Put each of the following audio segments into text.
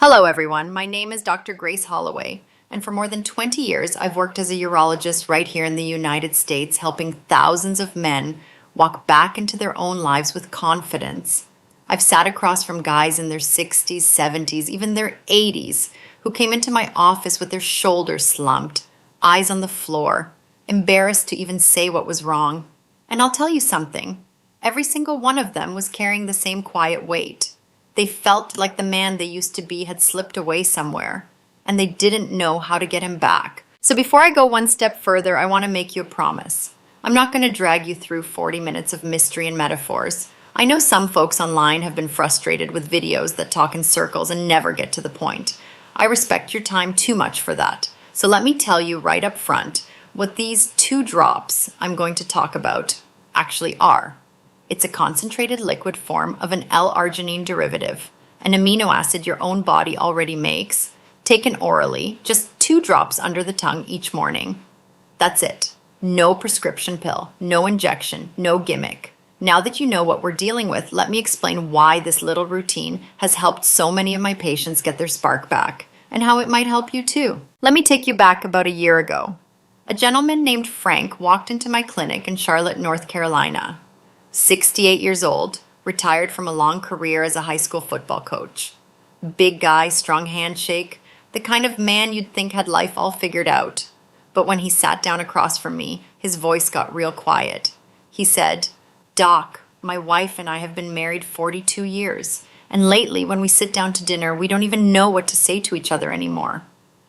Hello, everyone. My name is Dr. Grace Holloway, and for more than 20 years, I've worked as a urologist right here in the United States, helping thousands of men walk back into their own lives with confidence. I've sat across from guys in their 60s, 70s, even their 80s, who came into my office with their shoulders slumped, eyes on the floor, embarrassed to even say what was wrong. And I'll tell you something, every single one of them was carrying the same quiet weight. They felt like the man they used to be had slipped away somewhere, and they didn't know how to get him back. So before I go one step further, I want to make you a promise. I'm not going to drag you through 40 minutes of mystery and metaphors. I know some folks online have been frustrated with videos that talk in circles and never get to the point. I respect your time too much for that. So let me tell you right up front what these 2 drops I'm going to talk about actually are. It's a concentrated liquid form of an L-arginine derivative, an amino acid your own body already makes, taken orally, just 2 drops under the tongue each morning. That's it. No prescription pill, no injection, no gimmick. Now that you know what we're dealing with, let me explain why this little routine has helped so many of my patients get their spark back, and how it might help you too. Let me take you back about a year ago. A gentleman named Frank walked into my clinic in Charlotte, North Carolina. 68 years old, retired from a long career as a high school football coach. Big guy, strong handshake, the kind of man you'd think had life all figured out. But when he sat down across from me, his voice got real quiet. He said, "Doc, my wife and I have been married 42 years, and lately when we sit down to dinner, we don't even know what to say to each other anymore.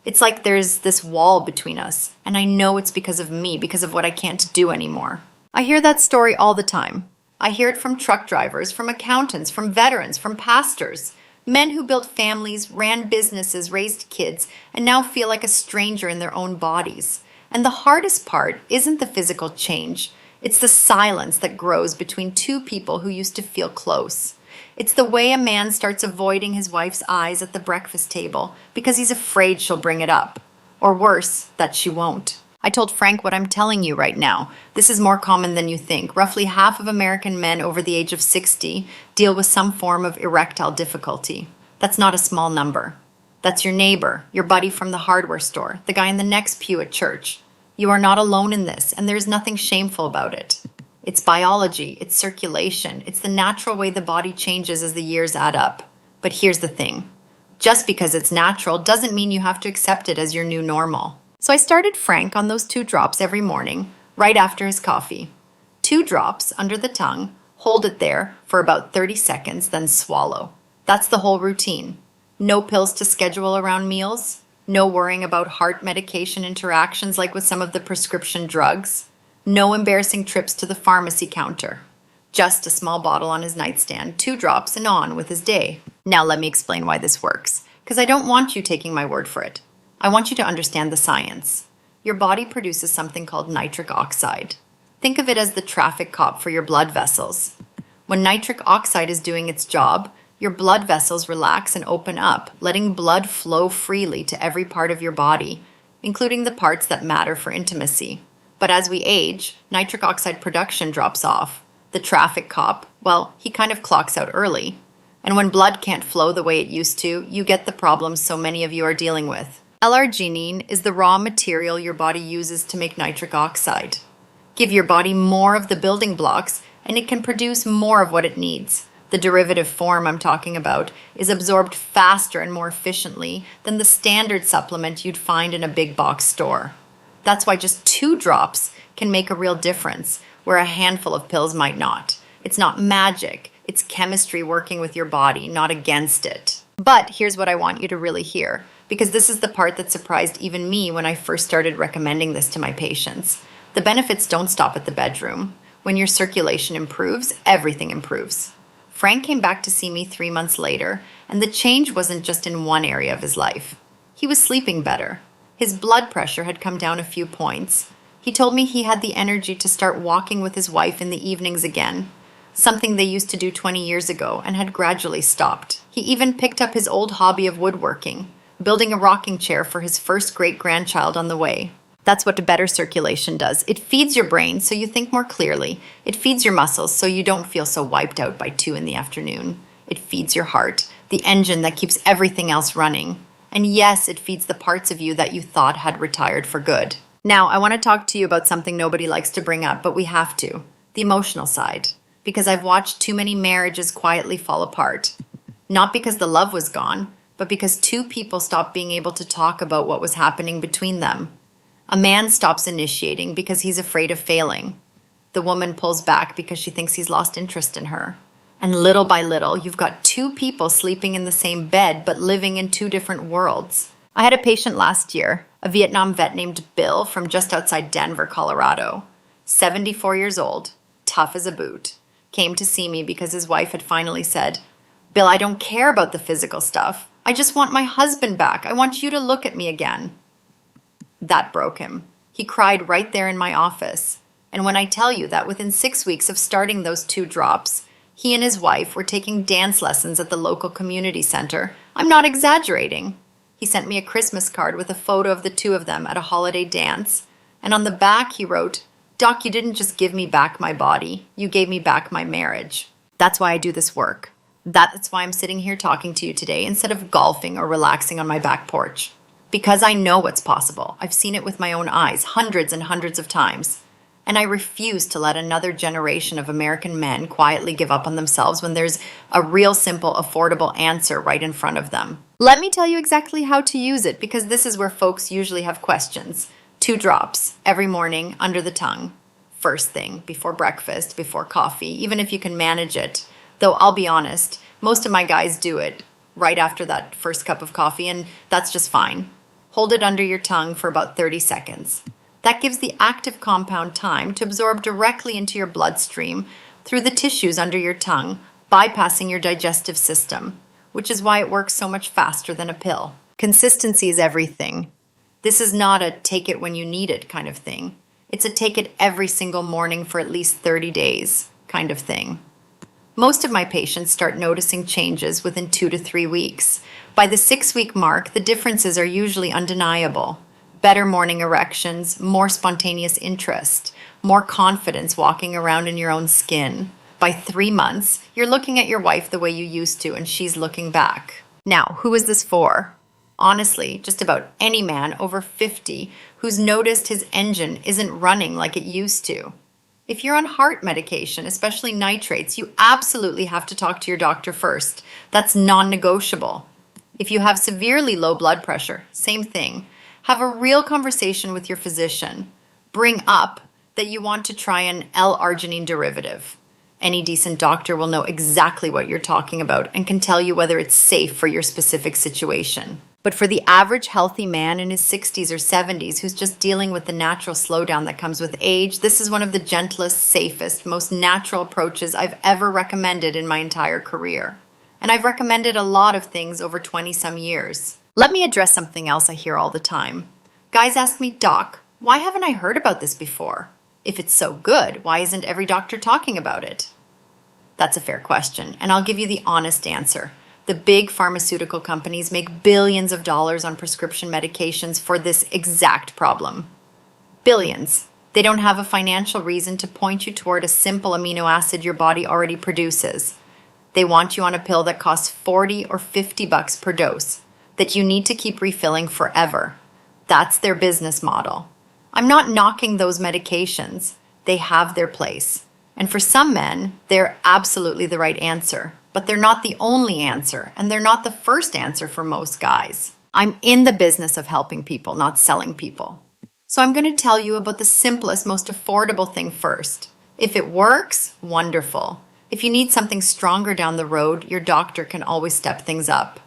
It's like there's this wall between us, and I know it's because of me, because of what I can't do anymore." I hear that story all the time. I hear it from truck drivers, from accountants, from veterans, from pastors, men who built families, ran businesses, raised kids, and now feel like a stranger in their own bodies. And the hardest part isn't the physical change. It's the silence that grows between 2 people who used to feel close. It's the way a man starts avoiding his wife's eyes at the breakfast table because he's afraid she'll bring it up. Or worse, that she won't. I told Frank what I'm telling you right now. This is more common than you think. Roughly half of American men over the age of 60 deal with some form of erectile difficulty. That's not a small number. That's your neighbor, your buddy from the hardware store, the guy in the next pew at church. You are not alone in this, and there's nothing shameful about it. It's biology, it's circulation, it's the natural way the body changes as the years add up. But here's the thing. Just because it's natural doesn't mean you have to accept it as your new normal. So I started Frank on those 2 drops every morning, right after his coffee. 2 drops under the tongue, hold it there for about 30 seconds, then swallow. That's the whole routine. No pills to schedule around meals, no worrying about heart medication interactions like with some of the prescription drugs, no embarrassing trips to the pharmacy counter. Just a small bottle on his nightstand, 2 drops and on with his day. Now let me explain why this works, because I don't want you taking my word for it. I want you to understand the science. Your body produces something called nitric oxide. Think of it as the traffic cop for your blood vessels. When nitric oxide is doing its job, your blood vessels relax and open up, letting blood flow freely to every part of your body, including the parts that matter for intimacy. But as we age, nitric oxide production drops off. The traffic cop, well, he kind of clocks out early. And when blood can't flow the way it used to, you get the problems so many of you are dealing with. L-arginine is the raw material your body uses to make nitric oxide. Give your body more of the building blocks, and it can produce more of what it needs. The derivative form I'm talking about is absorbed faster and more efficiently than the standard supplement you'd find in a big box store. That's why just 2 drops can make a real difference, where a handful of pills might not. It's not magic. It's chemistry working with your body, not against it. But here's what I want you to really hear, because this is the part that surprised even me when I first started recommending this to my patients. The benefits don't stop at the bedroom. When your circulation improves, everything improves. Frank came back to see me 3 months later, and the change wasn't just in one area of his life. He was sleeping better. His blood pressure had come down a few points. He told me he had the energy to start walking with his wife in the evenings again, something they used to do 20 years ago and had gradually stopped. He even picked up his old hobby of woodworking, building a rocking chair for his first great-grandchild on the way. That's what better circulation does. It feeds your brain so you think more clearly. It feeds your muscles so you don't feel so wiped out by 2 in the afternoon. It feeds your heart the engine that keeps everything else running. And yes, it feeds the parts of you that you thought had retired for good. Now, I want to talk to you about something nobody likes to bring up, but we have to. The emotional side. Because I've watched too many marriages quietly fall apart. Not because the love was gone, but because two people stopped being able to talk about what was happening between them. A man stops initiating because he's afraid of failing. The woman pulls back because she thinks he's lost interest in her. And little by little, you've got two people sleeping in the same bed but living in two different worlds. I had a patient last year, a Vietnam vet named Bill from just outside Denver, Colorado. 74 years old, tough as a boot. Came to see me because his wife had finally said, "Bill, I don't care about the physical stuff. I just want my husband back. I want you to look at me again." That broke him. He cried right there in my office. And when I tell you that within 6 weeks of starting those 2 drops, he and his wife were taking dance lessons at the local community center, I'm not exaggerating. He sent me a Christmas card with a photo of the 2 of them at a holiday dance. And on the back he wrote, "Doc, you didn't just give me back my body. You gave me back my marriage." That's why I do this work. That's why I'm sitting here talking to you today instead of golfing or relaxing on my back porch. Because I know what's possible. I've seen it with my own eyes hundreds and hundreds of times. And I refuse to let another generation of American men quietly give up on themselves when there's a real simple, affordable answer right in front of them. Let me tell you exactly how to use it, because this is where folks usually have questions. 2 drops every morning under the tongue. First thing, before breakfast, before coffee, even if you can manage it. Though I'll be honest, most of my guys do it right after that first cup of coffee, and that's just fine. Hold it under your tongue for about 30 seconds. That gives the active compound time to absorb directly into your bloodstream through the tissues under your tongue, bypassing your digestive system, which is why it works so much faster than a pill. Consistency is everything. This is not a take it when you need it kind of thing. It's a take it every single morning for at least 30 days kind of thing. Most of my patients start noticing changes within 2 to 3 weeks. By the 6-week mark, the differences are usually undeniable. Better morning erections, more spontaneous interest, more confidence walking around in your own skin. By 3 months, you're looking at your wife the way you used to, and she's looking back. Now, who is this for? Honestly, just about any man over 50 who's noticed his engine isn't running like it used to. If you're on heart medication, especially nitrates, you absolutely have to talk to your doctor first. That's non-negotiable. If you have severely low blood pressure, same thing. Have a real conversation with your physician. Bring up that you want to try an L-arginine derivative. Any decent doctor will know exactly what you're talking about and can tell you whether it's safe for your specific situation. But for the average healthy man in his 60s or 70s who's just dealing with the natural slowdown that comes with age, this is one of the gentlest, safest, most natural approaches I've ever recommended in my entire career. And I've recommended a lot of things over 20-some years. Let me address something else I hear all the time. Guys ask me, "Doc, why haven't I heard about this before? If it's so good, why isn't every doctor talking about it?" That's a fair question, and I'll give you the honest answer. The big pharmaceutical companies make billions of dollars on prescription medications for this exact problem. Billions. They don't have a financial reason to point you toward a simple amino acid your body already produces. They want you on a pill that costs $40 or $50 per dose, that you need to keep refilling forever. That's their business model. I'm not knocking those medications. They have their place. And for some men, they're absolutely the right answer. But they're not the only answer, and they're not the first answer for most guys. I'm in the business of helping people, not selling people. So I'm going to tell you about the simplest, most affordable thing first. If it works, wonderful. If you need something stronger down the road, your doctor can always step things up.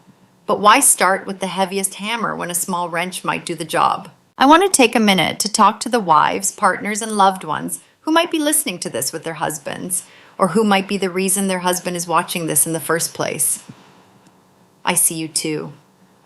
But why start with the heaviest hammer when a small wrench might do the job? I want to take a minute to talk to the wives, partners, and loved ones who might be listening to this with their husbands, or who might be the reason their husband is watching this in the first place. I see you too.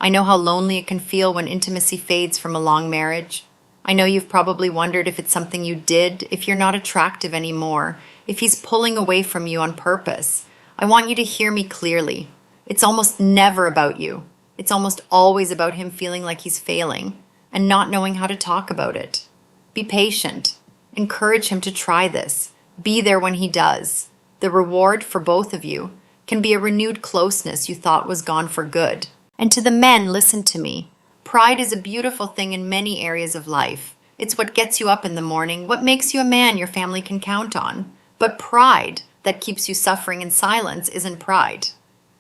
I know how lonely it can feel when intimacy fades from a long marriage. I know you've probably wondered if it's something you did, if you're not attractive anymore, if he's pulling away from you on purpose. I want you to hear me clearly. It's almost never about you. It's almost always about him feeling like he's failing and not knowing how to talk about it. Be patient. Encourage him to try this. Be there when he does. The reward for both of you can be a renewed closeness you thought was gone for good. And to the men, listen to me. Pride is a beautiful thing in many areas of life. It's what gets you up in the morning, what makes you a man your family can count on. But pride that keeps you suffering in silence isn't pride.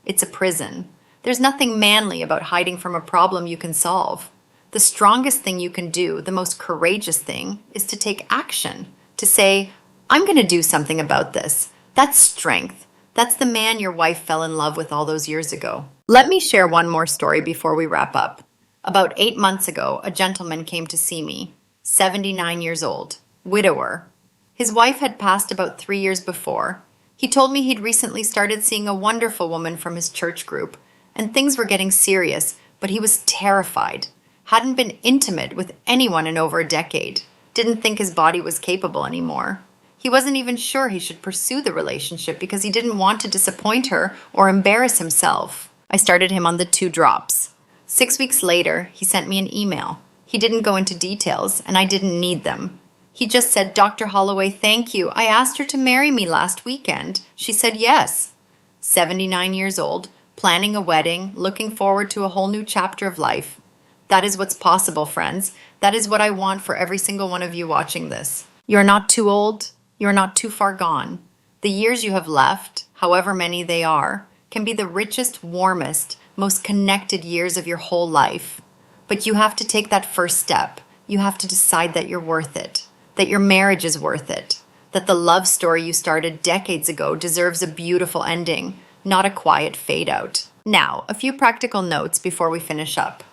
It's a prison. There's nothing manly about hiding from a problem you can solve. The strongest thing you can do, the most courageous thing, is to take action. To say, I'm going to do something about this. That's strength. That's the man your wife fell in love with all those years ago. Let me share one more story before we wrap up. About 8 months ago, a gentleman came to see me, 79 years old, widower. His wife had passed about 3 years before. He told me he'd recently started seeing a wonderful woman from his church group, and things were getting serious, but he was terrified. Hadn't been intimate with anyone in over a decade. Didn't think his body was capable anymore. He wasn't even sure he should pursue the relationship because he didn't want to disappoint her or embarrass himself. I started him on the 2 drops. 6 weeks later, he sent me an email. He didn't go into details, and I didn't need them. He just said, Dr. Holloway, thank you. I asked her to marry me last weekend. She said yes. 79 years old, planning a wedding, looking forward to a whole new chapter of life. That is what's possible, friends. That is what I want for every single one of you watching this. You're not too old. You're not too far gone. The years you have left, however many they are, can be the richest, warmest, most connected years of your whole life. But you have to take that first step. You have to decide that you're worth it, that your marriage is worth it, that the love story you started decades ago deserves a beautiful ending, not a quiet fade out. Now, a few practical notes before we finish up.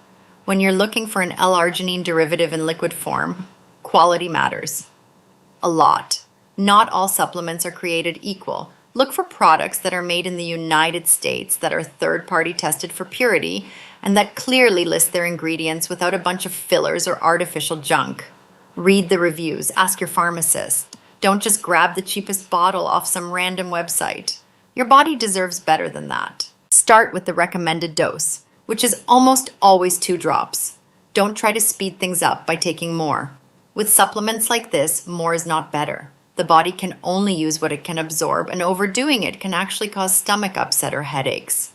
When you're looking for an L-arginine derivative in liquid form, quality matters. A lot. Not all supplements are created equal. Look for products that are made in the United States, that are third-party tested for purity, and that clearly list their ingredients without a bunch of fillers or artificial junk. Read the reviews. Ask your pharmacist. Don't just grab the cheapest bottle off some random website. Your body deserves better than that. Start with the recommended dose, which is almost always 2 drops. Don't try to speed things up by taking more. With supplements like this, more is not better. The body can only use what it can absorb, and overdoing it can actually cause stomach upset or headaches.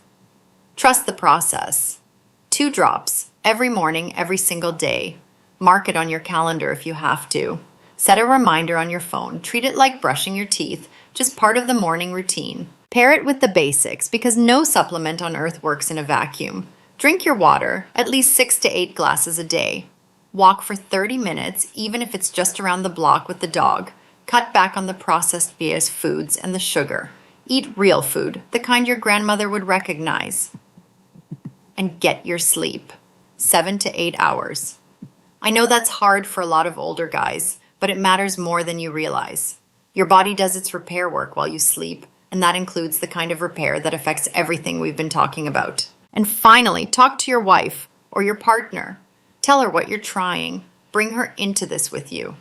Trust the process. 2 drops, every morning, every single day. Mark it on your calendar if you have to. Set a reminder on your phone. Treat it like brushing your teeth, just part of the morning routine. Pair it with the basics, because no supplement on earth works in a vacuum. Drink your water, at least 6 to 8 glasses a day. Walk for 30 minutes, even if it's just around the block with the dog. Cut back on the processed BS foods and the sugar. Eat real food, the kind your grandmother would recognize. And get your sleep. 7 to 8 hours. I know that's hard for a lot of older guys, but it matters more than you realize. Your body does its repair work while you sleep, and that includes the kind of repair that affects everything we've been talking about. And finally, talk to your wife or your partner. Tell her what you're trying. Bring her into this with you.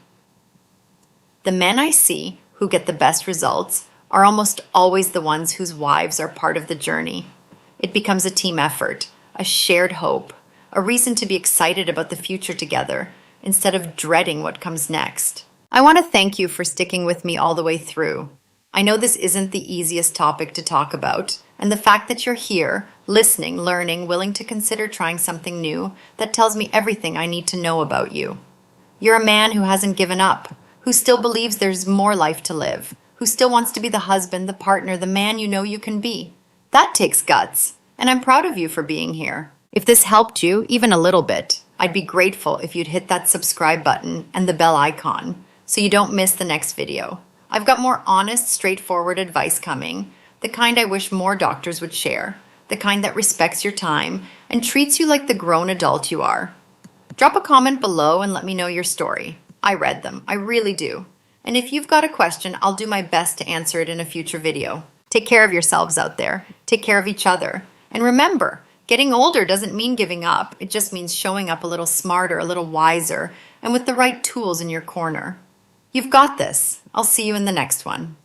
The men I see who get the best results are almost always the ones whose wives are part of the journey. It becomes a team effort, a shared hope, a reason to be excited about the future together instead of dreading what comes next. I want to thank you for sticking with me all the way through. I know this isn't the easiest topic to talk about, and the fact that you're here, listening, learning, willing to consider trying something new, that tells me everything I need to know about you. You're a man who hasn't given up, who still believes there's more life to live, who still wants to be the husband, the partner, the man you know you can be. That takes guts, and I'm proud of you for being here. If this helped you, even a little bit, I'd be grateful if you'd hit that subscribe button and the bell icon so you don't miss the next video. I've got more honest, straightforward advice coming, the kind I wish more doctors would share, the kind that respects your time and treats you like the grown adult you are. Drop a comment below and let me know your story. I read them, I really do. And if you've got a question, I'll do my best to answer it in a future video. Take care of yourselves out there. Take care of each other. And remember, getting older doesn't mean giving up. It just means showing up a little smarter, a little wiser, and with the right tools in your corner. You've got this. I'll see you in the next one.